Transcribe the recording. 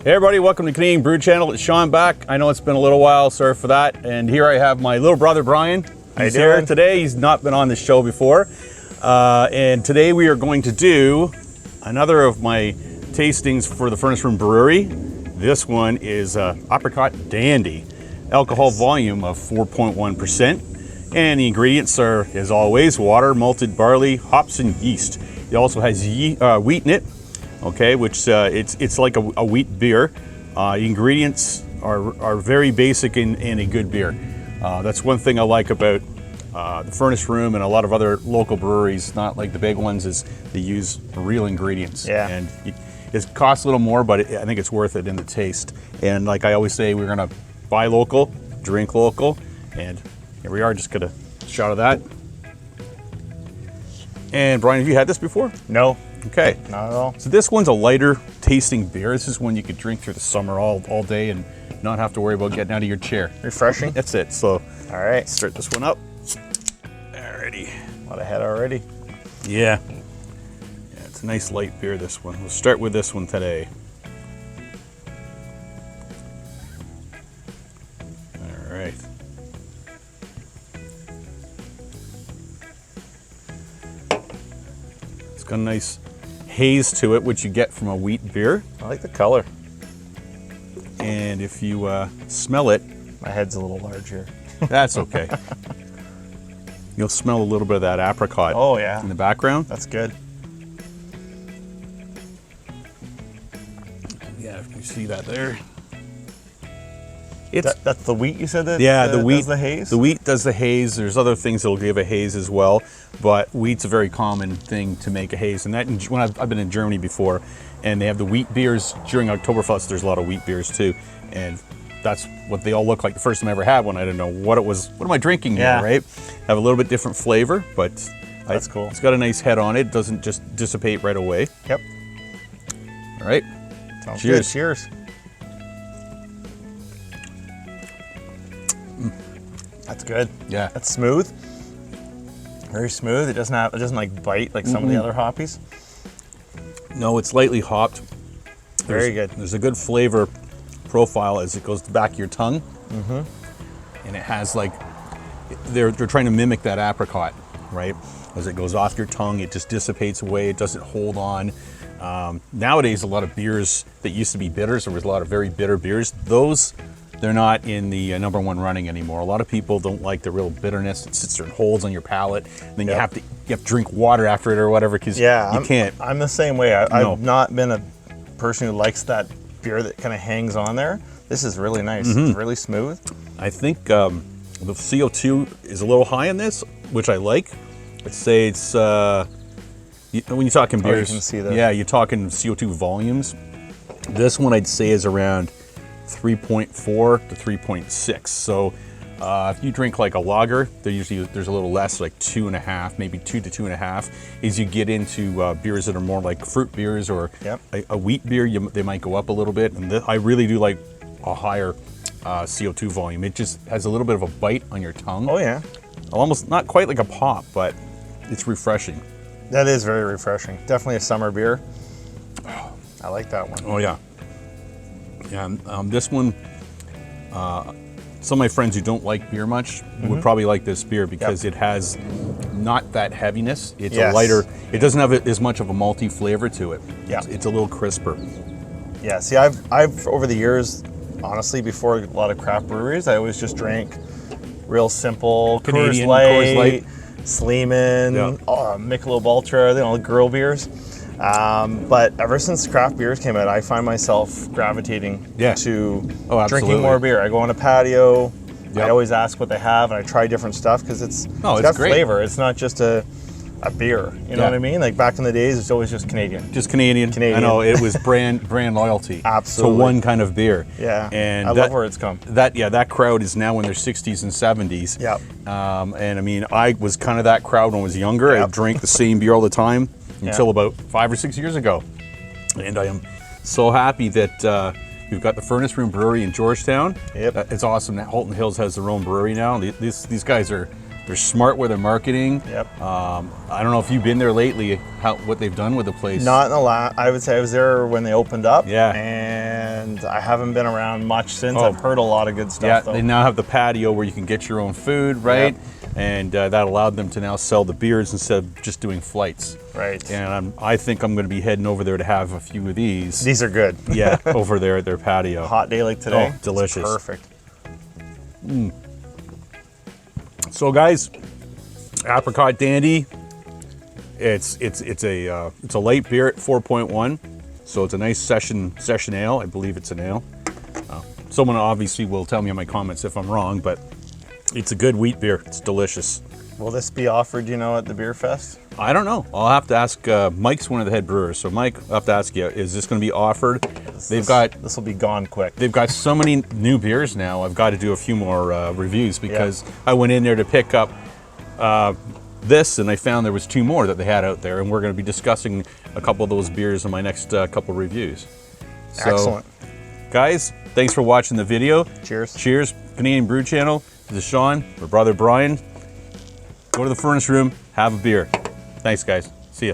Hey everybody, welcome to Canadian Brew Channel. It's Sean back. I know it's been a little while, sorry for that. And here I have my little brother Brian. He's here today. He's not been on the show before. And today we are going to do another of my tastings for the Furnace Room Brewery. This one is Apricot Dandy. Alcohol volume of 4.1%. And the ingredients are, as always, water, malted barley, hops, and yeast. It also has wheat in it. Okay, which it's like a wheat beer. Ingredients are very basic in a good beer. That's one thing I like about the Furnace Room and a lot of other local breweries, not like the big ones, is they use real ingredients. Yeah. And it costs a little more, but I think it's worth it in the taste. And like I always say, we're gonna buy local, drink local, and here we are, just get a shot of that. And Brian, have you had this before? No. Okay. Not at all. So this one's a lighter tasting beer. This is one you could drink through the summer all day and not have to worry about getting out of your chair. Refreshing. That's it. So All right. start this one up. Alrighty. A lot ahead already. Yeah. It's a nice light beer, this one. We'll start with this one today. All right. It's got a nice haze to it, which you get from a wheat beer. I like the color. And if you smell it, My head's a little large here. that's okay. You'll smell a little bit of that apricot Oh, yeah. in the background. That's good. Yeah, if you see that there. That's the wheat you said that? Yeah, the wheat does the haze? The wheat does the haze. There's other things that'll give a haze as well, but wheat's a very common thing to make a haze. And that, when I've been in Germany before, and they have the wheat beers during Oktoberfest. There's a lot of wheat beers too, and that's what they all look like. The first time I ever had one, I didn't know what it was. What am I drinking here? Yeah. Right? Have a little bit different flavor, but That's cool. It's got a nice head on it. It doesn't just dissipate right away. Yep. All right. Sounds Cheers. good. Cheers. That's good. Yeah. That's smooth. Very smooth. It doesn't like bite like some of the other hoppies. No, it's lightly hopped. Very good. There's a good flavor profile as it goes to the back of your tongue. Mm-hmm. And it has like, they're trying to mimic that apricot, right? As it goes off your tongue, it just dissipates away. It doesn't hold on. Nowadays, a lot of beers that used to be bitters, there was a lot of very bitter beers. Those, they're not in the #1 running anymore. A lot of people don't like the real bitterness. It sits there and holds on your palate. And then you have to drink water after it or whatever, because you can't. I'm the same way. No. I've not been a person who likes that beer that kind of hangs on there. This is really nice. It's really smooth. I think the CO2 is a little high in this, which I like. I'd say it's, when you're talking beers, can see that. yeah, you're talking CO2 volumes. This one I'd say is around 3.4 to 3.6. So if you drink like a lager, there's a little less, like 2.5, maybe 2 to 2.5. As you get into beers that are more like fruit beers or a wheat beer, they might go up a little bit. And I really do like a higher CO2 volume. It just has a little bit of a bite on your tongue. Oh yeah. Almost not quite like a pop, but it's refreshing. That is very refreshing. Definitely a summer beer. I like that one. Oh yeah. Yeah, this one, some of my friends who don't like beer much would probably like this beer because it has not that heaviness. It's a lighter, it doesn't have as much of a malty flavor to it. Yeah. It's a little crisper. Yeah, see, I've over the years, honestly, before a lot of craft breweries, I always just drank real simple Canadian Coors Coors Light. Sleeman, Michelob Ultra, the girl beers. But ever since craft beers came out, I find myself gravitating to drinking more beer. I go on a patio. I always ask what they have, and I try different stuff because it's got great. flavor. It's not just a beer. You know what I mean? Like back in the days, it's always just Canadian. Just Canadian. I know, it was brand loyalty. Absolutely. So one kind of beer. Yeah. And I love where it's come. That crowd is now in their 60s and 70s. Yeah. And I mean, I was kind of that crowd when I was younger. I drank the same beer all the time until about 5 or 6 years ago. And I am so happy that we've got the Furnace Room Brewery in Georgetown. Yep. It's awesome that Halton Hills has their own brewery now. These guys are They're smart with their marketing. Yep. I don't know if you've been there lately, what they've done with the place. Not in the I would say I was there when they opened up. Yeah. And I haven't been around much since. I've heard a lot of good stuff. Yeah, though. they now have the patio where you can get your own food, right? Yep. And that allowed them to now sell the beers instead of just doing flights. Right. And I think I'm going to be heading over there to have a few of these. These are good. Yeah, over there at their patio. Hot day like today. Oh, delicious. It's perfect. So guys, Apricot Dandy. It's a light beer at 4.1, so it's a nice session ale. I believe it's an ale. Someone obviously will tell me in my comments if I'm wrong, but it's a good wheat beer. It's delicious. Will this be offered, at the Beer Fest? I don't know. I'll have to ask. Mike's one of the head brewers, so Mike, I'll have to ask you: is this going to be offered? This will be gone quick. They've got so many new beers now. I've got to do a few more reviews because I went in there to pick up this, and I found there was 2 more that they had out there, and we're going to be discussing a couple of those beers in my next couple reviews. So, excellent, guys. Thanks for watching the video. Cheers. Cheers, Canadian Brew Channel. This is Sean, my brother Brian. Go to the furnace room, have a beer. Thanks, guys. See ya.